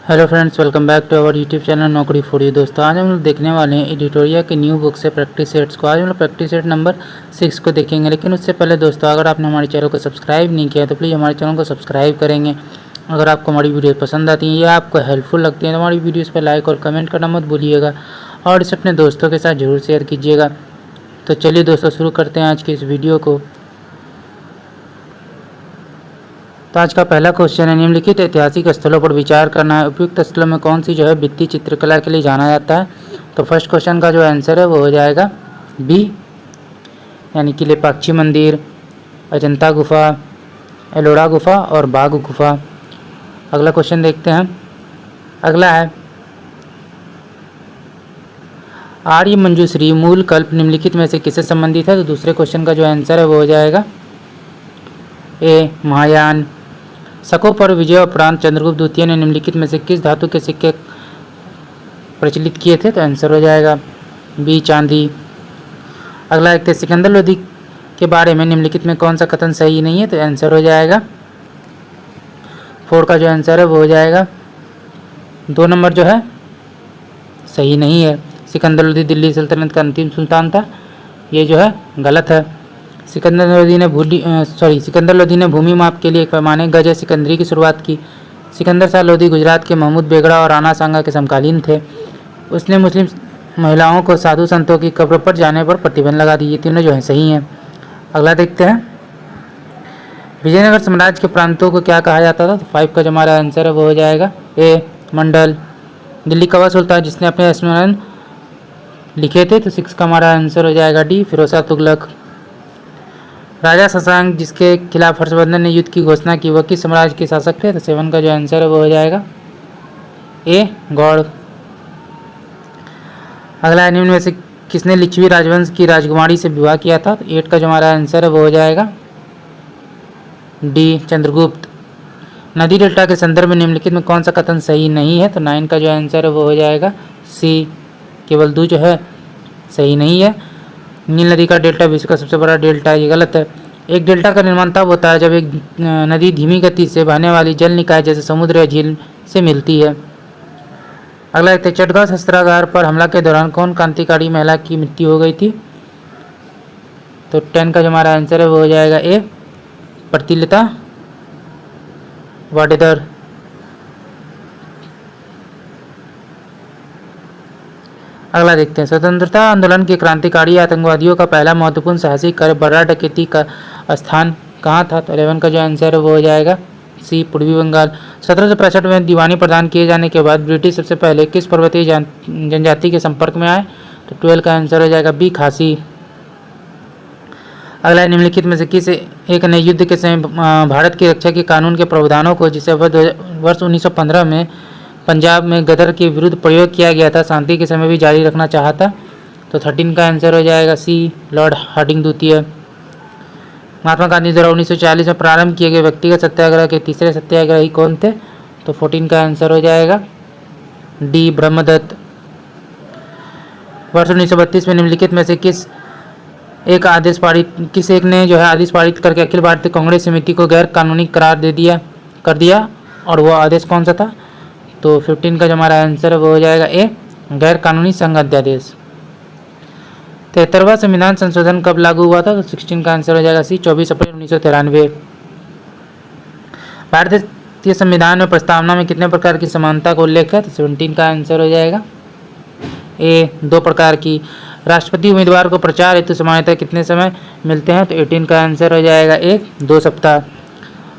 Hello friends, welcome back to our YouTube channel Naukri for you. दोस्तों, आज हम लोग देखने वाले हैं एडिटोरिया की न्यू बुक से प्रैक्टिस सेट्स को। आज हम लोग प्रैक्टिस सेट नंबर 6 को देखेंगे, लेकिन उससे पहले दोस्तों, अगर आपने हमारे चैनल को सब्सक्राइब नहीं किया तो प्लीज़ हमारे चैनल को सब्सक्राइब करेंगे। अगर आपको हमारी वीडियो पसंद आती है या आपको हेल्पफुल लगती है तो हमारी वीडियोज़ पर लाइक और कमेंट करना मत भूलिएगा और इसे अपने दोस्तों के साथ ज़रूर शेयर कीजिएगा। तो चलिए दोस्तों, शुरू करते हैं आज की इस वीडियो को। तो आज का पहला क्वेश्चन है, निम्नलिखित ऐतिहासिक स्थलों पर विचार करना है। उपयुक्त स्थलों में कौन सी जो है भित्ति चित्रकला के लिए जाना जाता है? तो फर्स्ट क्वेश्चन का जो आंसर है वो हो जाएगा बी, यानी कि लेपाक्षी मंदिर, अजंता गुफा, एलोरा गुफा और बाघ गुफा। अगला क्वेश्चन देखते हैं। अगला है, आर्य मंजूश्री मूल कल्प निम्नलिखित में से किससे संबंधित है? तो दूसरे क्वेश्चन का जो आंसर है वो हो जाएगा ए, महायान। शकों पर विजय उपरांत चंद्रगुप्त द्वितीय ने निम्नलिखित में से किस धातु के सिक्के प्रचलित किए थे? तो आंसर हो जाएगा बी, चांदी। अगला देखते हैं, सिकंदर लोदी के बारे में निम्नलिखित में कौन सा कथन सही नहीं है? तो आंसर हो जाएगा 4 का जो आंसर है वो हो जाएगा 2 नंबर जो है सही नहीं है। सिकंदर लोदी दिल्ली सल्तनत का अंतिम सुल्तान था, ये जो है गलत है। सिकंदर लोदी ने भूमि माप के लिए एक पैमाने गज सिकंदरी की शुरुआत की। सिकंदर शाह लोदी गुजरात के महमूद बेगड़ा और राणा सांगा के समकालीन थे। उसने मुस्लिम महिलाओं को साधु संतों की कब्र पर जाने पर प्रतिबंध लगा दी। ये तीनों जो है सही हैं। अगला देखते हैं, विजयनगर साम्राज्य के प्रांतों को क्या कहा जाता था? तो 5 का जो हमारा आंसर है वो हो जाएगा ए, मंडल। दिल्ली का वह सुल्तान जिसने अपने स्मरण लिखे थे? तो 6 का हमारा आंसर हो जाएगा डी, फिरोज शाह तुगलक। राजा शशांक जिसके खिलाफ हर्षवर्धन ने युद्ध की घोषणा की, वह किस साम्राज्य के शासक थे? तो 7 का जो आंसर है वो हो जाएगा ए, गौड़। अगला, निम्न में से किसने लिच्छवी राजवंश की राजकुमारी से विवाह किया था? तो 8 का जो हमारा आंसर है वो हो जाएगा डी, चंद्रगुप्त। नदी डेल्टा के संदर्भ में निम्नलिखित में कौन सा कथन सही नहीं है? तो 9 का जो आंसर है वो हो जाएगा सी, केवल 2 जो है सही नहीं है। नील नदी का डेल्टा विश्व का सबसे बड़ा डेल्टा है, ये गलत है। एक डेल्टा का निर्माण तब होता है जब एक नदी धीमी गति से बहने वाली जल निकाय जैसे समुद्र या झील से मिलती है। अगला एक, चटगांव शस्त्रागार पर हमला के दौरान कौन क्रांतिकारी महिला की मृत्यु हो गई थी? तो 10 का जो हमारा आंसर है वो हो जाएगा ए, प्रतिलता वाडेदार। अगला देखते हैं, स्वतंत्रता आंदोलन के क्रांतिकारी आतंकवादियों का पहला महत्वपूर्ण साहसिक कार्य बर्रा डकैती का स्थान कहाँ था? तो 11 का जो आंसर है वो हो जाएगा सी, पूर्वी बंगाल। 1765 में दीवानी प्रदान किए जाने के बाद ब्रिटिश सबसे पहले किस पर्वतीय जनजाति के संपर्क में आए? तो 12 का आंसर हो जाएगा बी, खासी। अगला, निम्नलिखित में से किस एक ने युद्ध के समय भारत की रक्षा के कानून के प्रावधानों को, जिसे वर्ष 1915 में पंजाब में गदर के विरुद्ध प्रयोग किया गया था, शांति के समय भी जारी रखना चाहता? तो 13 का आंसर हो जाएगा सी, लॉर्ड हार्डिंग द्वितीय। महात्मा गांधी द्वारा 1940 में प्रारंभ किए गए व्यक्तिगत सत्याग्रह के तीसरे सत्याग्रही कौन थे? तो 14 का आंसर हो जाएगा डी, ब्रह्मदत्त। वर्ष 1932 में निम्नलिखित में से किस एक ने जो है आदेश पारित करके अखिल भारतीय कांग्रेस समिति को गैर कानूनी करार कर दिया और वह आदेश कौन सा था? तो 15 का जो हमारा आंसर है वो हो जाएगा ए, गैर कानूनी संघ अध्यादेश। 73वां संविधान संशोधन कब लागू हुआ था? तो 16 का आंसर हो जाएगा सी, 24 अप्रैल 1993। भारतीय संविधान में प्रस्तावना में कितने प्रकार की समानता का उल्लेख है? तो 17 का आंसर हो जाएगा ए, 2 प्रकार की। राष्ट्रपति उम्मीदवार को प्रचार हेतु सामान्यतः कितने समय मिलते हैं? तो 18 का आंसर हो जाएगा ए, 2 सप्ताह।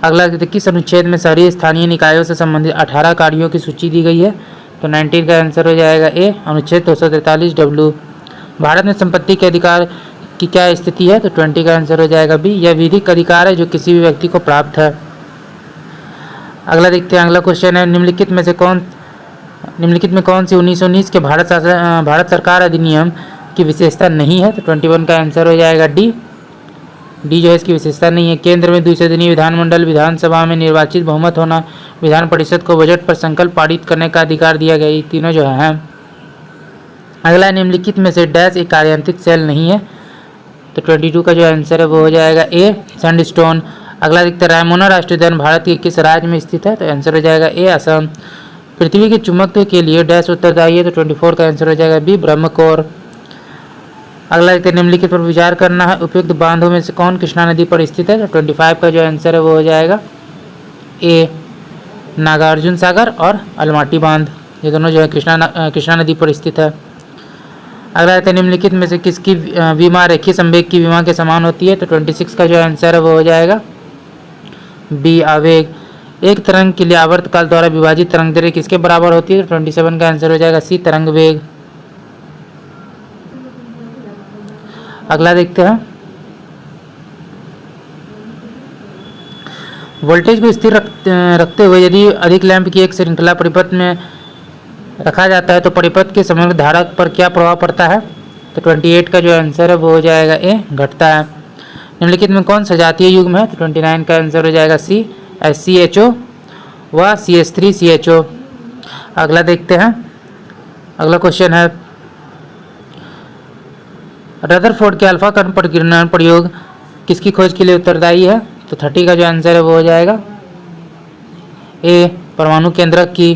अगला, किस अनुच्छेद में शहरी स्थानीय निकायों से संबंधित 18 कार्यों की सूची दी गई है? तो 19 का आंसर हो जाएगा ए, अनुच्छेद 243W। भारत में संपत्ति के अधिकार की क्या स्थिति है? तो 20 का आंसर हो जाएगा बी, यह विधिक अधिकार है जो किसी भी व्यक्ति को प्राप्त है। अगला देखते हैं, अगला क्वेश्चन है, निम्नलिखित में कौन सी 1919 के भारत सरकार अधिनियम की विशेषता नहीं है? तो 21 का आंसर हो जाएगा डी जो है इसकी विशेषता नहीं है। केंद्र में द्विसदनीय विधानमंडल, विधानसभा में निर्वाचित बहुमत होना, विधान परिषद को बजट पर संकल्प पारित करने का अधिकार दिया गया, ये तीनों जो है। अगला, निम्नलिखित में से डैश एक कार्यांतिक सेल नहीं है? तो 22 का जो आंसर है वो हो जाएगा ए, सैंडस्टोन। अगला देखते हैं, रायमोना राष्ट्रीय उद्यान भारत के किस राज्य में स्थित है? तो आंसर हो जाएगा ए, असम। पृथ्वी के चुंबकत्व के लिए डैश उत्तरदायी है, तो 24 का आंसर हो जाएगा बी ब्रह्मकोर। अगला देखते हैं, निम्नलिखित पर विचार करना है, उपयुक्त बांधों में से कौन कृष्णा नदी पर स्थित है, तो 25 का जो आंसर है वो हो जाएगा ए नागार्जुन सागर और अलमाटी बांध, ये दोनों जो है कृष्णा नदी पर स्थित है। अगला देखते हैं, निम्नलिखित में से किसकी विमा रेखीय संवेग की विमा के समान होती है, तो 26 का जो आंसर है वो हो जाएगा बी आवेग। एक तरंग के लिए आवर्तकाल द्वारा विभाजित तरंग दैर्घ्य किसके बराबर होती है, तो 27 का आंसर हो जाएगा सी तरंग वेग। अगला देखते हैं, वोल्टेज को स्थिर रखते हुए यदि अधिक लैंप की एक श्रृंखला परिपथ में रखा जाता है तो परिपथ के समग्र धारक पर क्या प्रभाव पड़ता है, तो 28 का जो आंसर है वो हो जाएगा ए घटता है। निम्नलिखित में कौन सजातीय युग्म है, तो 29 का आंसर हो जाएगा सी SCHO व CH3CHO। अगला देखते हैं, अगला क्वेश्चन है, रदरफोर्ड के अल्फा कण प्रतिकीर्णन प्रयोग किसकी खोज के लिए उत्तरदायी है, तो 30 का जो आंसर है वो हो जाएगा ए परमाणु केंद्रक की।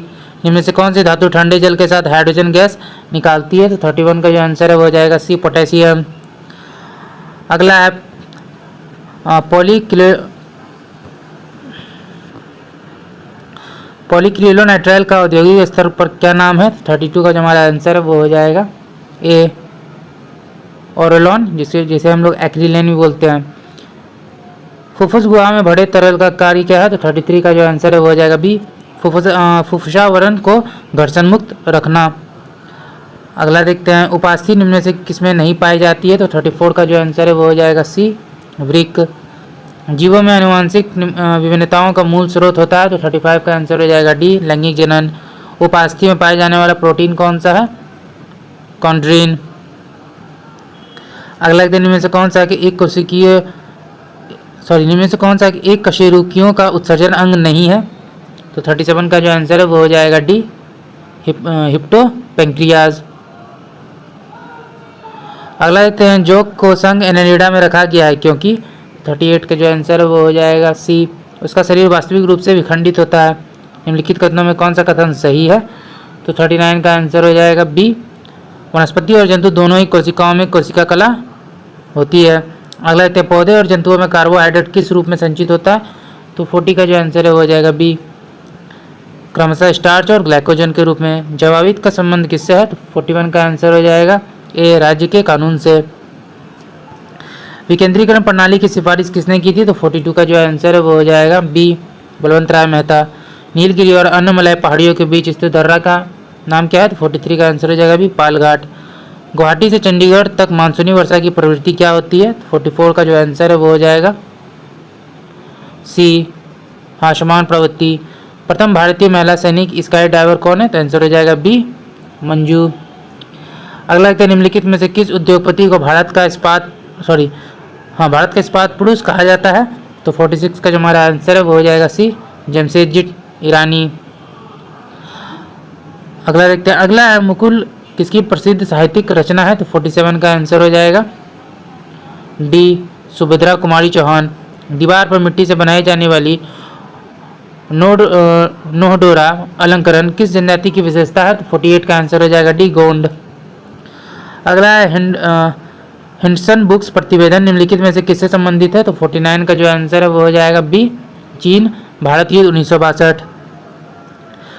इनमें से कौन सी धातु ठंडे जल के साथ हाइड्रोजन गैस निकालती है, तो 31 का जो आंसर है वो हो जाएगा सी पोटेशियम। अगला है पॉलीक्रिलोनाइट्राइल का औद्योगिक स्तर पर क्या नाम है, 32 का जो हमारा आंसर है वो हो जाएगा ए ओरोलॉन, जिसे हम लोग एक्रिलेन भी बोलते हैं। फुफ्फुस गुहा में भरे तरल का कार्य क्या है, तो 33 का जो आंसर है वो हो जाएगा बी फुफ्फुसावरण को घर्षण मुक्त रखना। अगला देखते हैं, उपास्थि निम्न में से किसमें नहीं पाई जाती है, तो 34 का जो आंसर है वो हो जाएगा सी वृक्क। जीवों में आनुवंशिक विभिन्नताओं का मूल स्रोत होता है, तो 35 का आंसर हो जाएगा डी लैंगिक जनन। उपास्थि में पाए जाने वाला प्रोटीन कौन सा है, कॉन्ड्रीन। अगला देखते हैं, निम्न में से कौन सा एक कशेरुकियों का उत्सर्जन अंग नहीं है, तो 37 का जो आंसर है वो हो जाएगा डी हिप्टो पेंक्रियाज। अगला देखते हैं, जोक को संघ एनेलिडा में रखा गया है क्योंकि 38 का जो आंसर है वो हो जाएगा सी उसका शरीर वास्तविक रूप से विखंडित होता है। निम्नलिखित कथनों में कौन सा कथन सही है, तो 39 का आंसर हो जाएगा बी वनस्पति और जंतु दोनों ही कोशिकाओं में कोशिका कला होती है। अगला देखते हैं, पौधे और जंतुओं में कार्बोहाइड्रेट किस रूप में संचित होता है, तो 40 का जो आंसर है वो हो जाएगा बी क्रमशः स्टार्च और ग्लाइकोजन के रूप में। जवाबित का संबंध किससे है, तो 41 का आंसर हो जाएगा ए राज्य के कानून से। विकेंद्रीकरण प्रणाली की सिफारिश किसने की थी, तो 42 का जो आंसर है वो हो जाएगा बी बलवंत राय मेहता। नीलगिरी और अन्नमलई पहाड़ियों के बीच स्थित दर्रा का नाम क्या है, तो 43 का आंसर हो जाएगा बी पालघाट। गुवाहाटी से चंडीगढ़ तक मानसूनी वर्षा की प्रवृत्ति क्या होती है, 44 का जो आंसर है वो हो जाएगा सी हासमान प्रवृत्ति। प्रथम भारतीय महिला सैनिक स्काई डाइवर कौन है, तो आंसर हो जाएगा बी मंजू। अगला है, निम्नलिखित में से किस उद्योगपति को भारत का इस्पात पुरुष कहा जाता है, तो 46 का जो हमारा आंसर है वो हो जाएगा सी जमशेदजी ईरानी। अगला देखते हैं, अगला है, मुकुल किसकी प्रसिद्ध साहित्यिक रचना है, तो 47 का आंसर हो जाएगा डी सुभद्रा कुमारी चौहान। दीवार पर मिट्टी से बनाई जाने वाली नोहडोरा अलंकरण किस जनजाति की विशेषता है, तो 48 का आंसर हो जाएगा डी गोंड। अगला है, हिंडसन बुक्स प्रतिवेदन निम्नलिखित में से किससे संबंधित है, तो 49 का जो आंसर है वो हो जाएगा बी चीन भारत युद्ध 1962।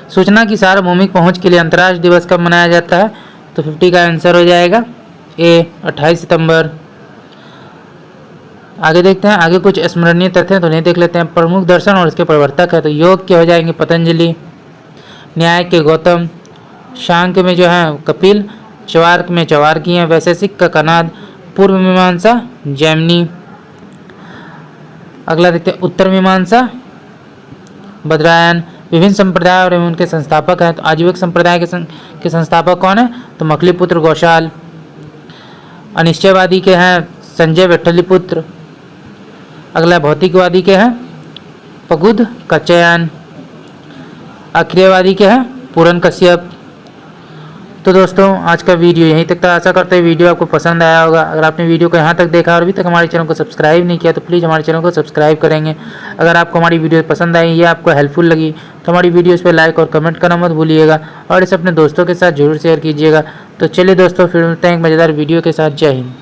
सूचना की सार्वभौमिक पहुंच के लिए अंतर्राष्ट्रीय दिवस कब मनाया जाता है, तो 50 का आंसर हो जाएगा ए 28 सितंबर। आगे देखते हैं, आगे कुछ स्मरणीय तथ्य हैं तो उन्हें देख लेते हैं। प्रमुख दर्शन और इसके प्रवर्तक है, तो योग के हो जाएंगे पतंजलि, न्याय के गौतम, शांक्य में जो है कपिल, चवार्क में चवार्की हैं, वैशेषिक का कनाद, पूर्व मीमांसा जैमिनी। अगला देखते हैं, उत्तर मीमांसा बद्रायन। विभिन्न संप्रदाय और उनके संस्थापक हैं, तो आजीविक संप्रदाय के संस्थापक कौन है, तो मखलीपुत्र गौशाल। अनिश्चयवादी के हैं संजय विठ्ठलीपुत्र। अगला भौतिकवादी के हैं पगुद कच्चयान। अक्रियवादी के हैं पूरन कश्यप। तो दोस्तों आज का वीडियो यहीं तक था। आशा करते हैं वीडियो आपको पसंद आया होगा। अगर आपने वीडियो को यहाँ तक देखा और अभी तक हमारे चैनल को सब्सक्राइब नहीं किया तो प्लीज़ हमारे चैनल को सब्सक्राइब करेंगे। अगर आपको हमारी वीडियो पसंद आई या आपको हेल्पफुल लगी तो हमारी वीडियोज़ पर लाइक और कमेंट करना मत भूलिएगा और इसे अपने दोस्तों के साथ जरूर शेयर कीजिएगा। तो चलिए दोस्तों, फिर मिलते हैं एक मज़ेदार वीडियो के साथ। जय हिंद।